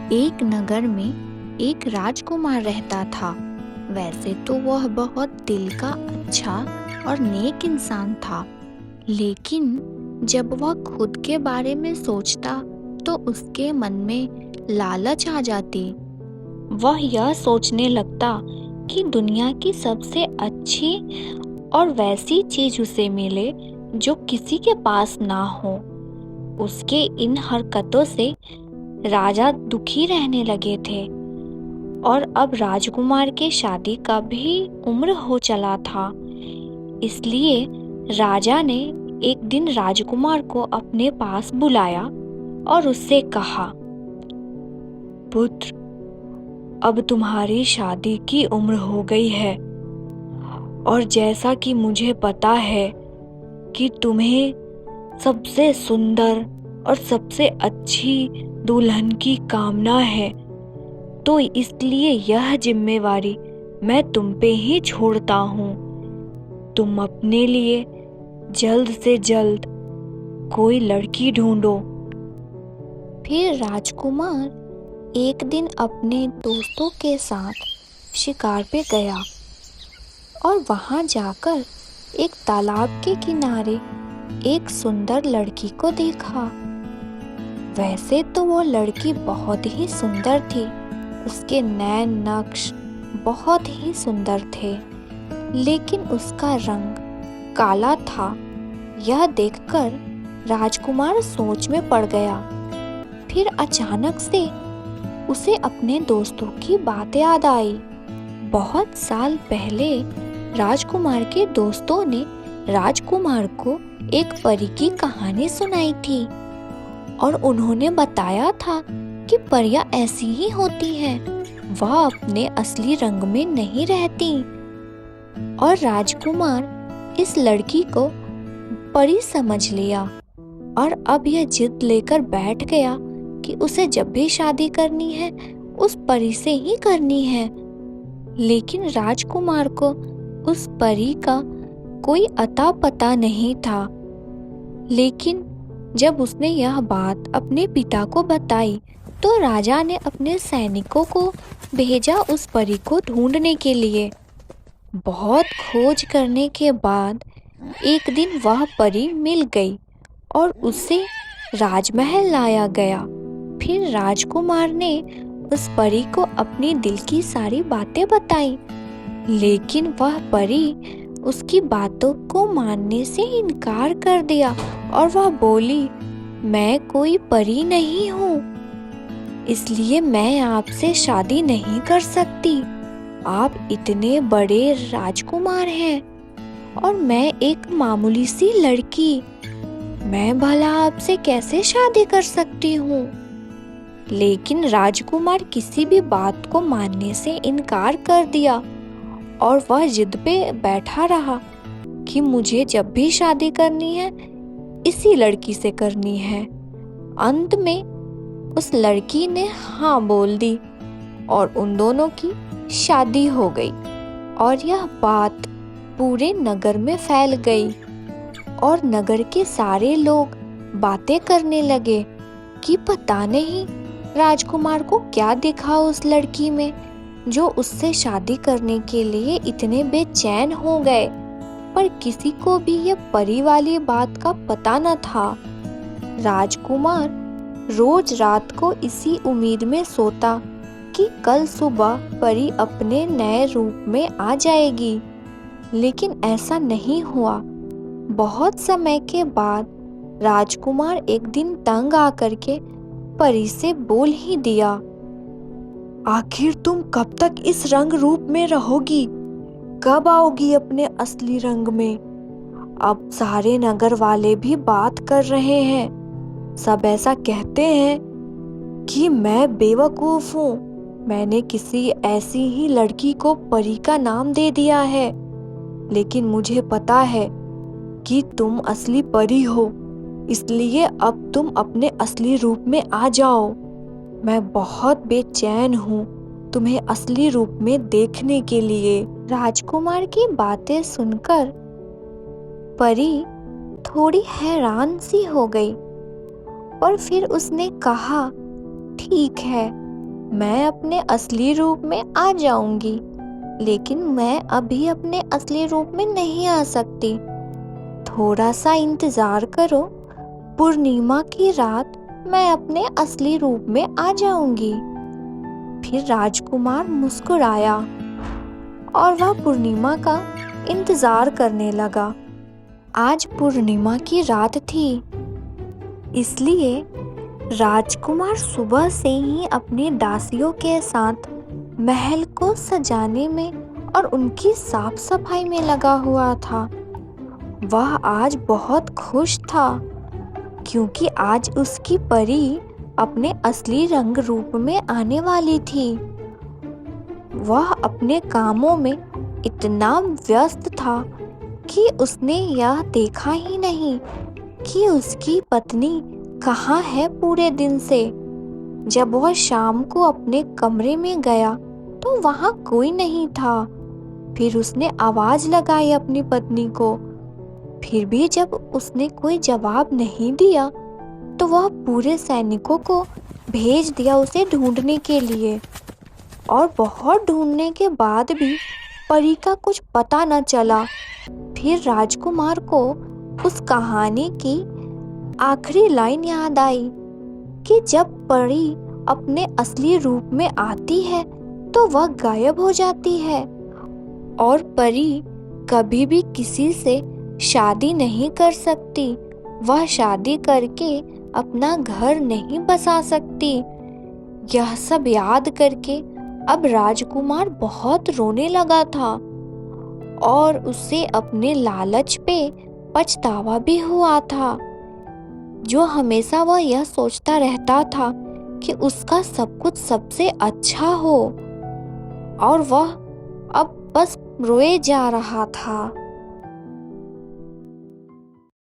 एक नगर में एक राजकुमार रहता था। वैसे तो वह बहुत दिल का अच्छा और नेक इंसान था, लेकिन जब वह खुद के बारे में सोचता तो उसके मन में लालच आ जाती। वह यह सोचने लगता कि दुनिया की सबसे अच्छी और वैसी चीज उसे मिले जो किसी के पास ना हो। उसके इन हरकतों से राजा दुखी रहने लगे थे और अब राजकुमार के शादी का भी उम्र हो चला था। इसलिए राजा ने एक दिन राजकुमार को अपने पास बुलाया और उससे कहा, पुत्र, अब तुम्हारी शादी की उम्र हो गई है और जैसा कि मुझे पता है कि तुम्हें सबसे सुंदर और सबसे अच्छी दुल्हन की कामना है, तो इसलिए यह जिम्मेवारी मैं तुम पे ही छोड़ता हूँ। तुम अपने लिए जल्द से जल्द कोई लड़की ढूंढो। फिर राजकुमार एक दिन अपने दोस्तों के साथ शिकार पे गया और वहां जाकर एक तालाब के किनारे एक सुंदर लड़की को देखा। वैसे तो वो लड़की बहुत ही सुंदर थी, उसके नैन नक्श बहुत ही सुंदर थे, लेकिन उसका रंग काला था। यह देखकर राजकुमार सोच में पड़ गया। फिर अचानक से उसे अपने दोस्तों की बात याद आई। बहुत साल पहले राजकुमार के दोस्तों ने राजकुमार को एक परी की कहानी सुनाई थी और उन्होंने बताया था कि परियां ऐसी ही होती हैं, वह अपने असली रंग में नहीं रहती। और राजकुमार इस लड़की को परी समझ लिया और अब यह जिद लेकर बैठ गया कि उसे जब भी शादी करनी है उस परी से ही करनी है। लेकिन राजकुमार को उस परी का कोई अता पता नहीं था। लेकिन जब उसने यह बात अपने पिता को बताई तो राजा ने अपने सैनिकों को भेजा उस परी को ढूंढने के लिए। बहुत खोज करने के बाद एक दिन वह परी मिल गई और उसे राजमहल लाया गया। फिर राजकुमार ने उस परी को अपनी दिल की सारी बातें बताई, लेकिन वह परी उसकी बातों को मानने से इनकार कर दिया और वह बोली, मैं कोई परी नहीं हूँ, इसलिए मैं आपसे शादी नहीं कर सकती। आप इतने बड़े राजकुमार हैं और मैं एक मामूली सी लड़की, मैं भला आपसे कैसे शादी कर सकती हूँ। लेकिन राजकुमार किसी भी बात को मानने से इनकार कर दिया और वह जिद पे बैठा रहा कि मुझे जब भी शादी करनी है इसी लड़की से करनी है। अंत में उस लड़की ने हाँ बोल दी और उन दोनों की शादी हो गई और यह बात पूरे नगर में फैल गई और नगर के सारे लोग बातें करने लगे कि पता नहीं राजकुमार को क्या दिखा उस लड़की में जो उससे शादी करने के लिए इतने बेचैन हो गए। पर किसी को भी यह परी वाली बात का पता न था। राजकुमार रोज रात को इसी उम्मीद में सोता कि कल सुबह परी अपने नए रूप में आ जाएगी, लेकिन ऐसा नहीं हुआ। बहुत समय के बाद राजकुमार एक दिन तंग आकर के परी से बोल ही दिया, आखिर तुम कब तक इस रंग रूप में रहोगी? कब आओगी अपने असली रंग में? अब सारे नगर वाले भी बात कर रहे हैं, सब ऐसा कहते हैं कि मैं बेवकूफ हूँ। मैंने किसी ऐसी ही लड़की को परी का नाम दे दिया है, लेकिन मुझे पता है कि तुम असली परी हो, इसलिए अब तुम अपने असली रूप में आ जाओ। मैं बहुत बेचैन हूँ तुम्हें असली रूप में देखने के लिए। राजकुमार की बातें सुनकर परी थोड़ी हैरान सी हो गई, पर फिर उसने कहा, ठीक है, मैं अपने असली रूप में आ जाऊंगी, लेकिन मैं अभी अपने असली रूप में नहीं आ सकती। थोड़ा सा इंतजार करो, पूर्णिमा की रात मैं अपने असली रूप में आ जाऊंगी। फिर राजकुमार मुस्कुराया और वह पूर्णिमा का इंतजार करने लगा। आज पूर्णिमा की रात थी, इसलिए राजकुमार सुबह से ही अपनी दासियों के साथ महल को सजाने में और उनकी साफ सफाई में लगा हुआ था। वह आज बहुत खुश था, क्योंकि आज उसकी परी अपने असली रंग रूप में आने वाली थी। वह अपने कामों में इतना व्यस्त था कि उसने यह देखा ही नहीं कि उसकी पत्नी कहाँ है पूरे दिन से। जब वह शाम को अपने कमरे में गया तो वहाँ कोई नहीं था। फिर उसने आवाज लगाई अपनी पत्नी को। फिर भी जब उसने कोई जवाब नहीं दिया तो वह पूरे सैनिकों को भेज दिया उसे ढूंढने के लिए। और बहुत ढूंढने के बाद भी परी का कुछ पता न चला। फिर राजकुमार को उस कहानी की आखिरी लाइन याद आई कि जब परी अपने असली रूप में आती है तो वह गायब हो जाती है, और परी कभी भी किसी से शादी नहीं कर सकती। वह शादी करके अपना घर नहीं बसा सकती। यह सब याद करके अब राजकुमार बहुत रोने लगा था, और उसे अपने लालच पे पछतावा भी हुआ था। जो हमेशा वह यह सोचता रहता था कि उसका सब कुछ सबसे अच्छा हो, और वह अब बस रोए जा रहा था।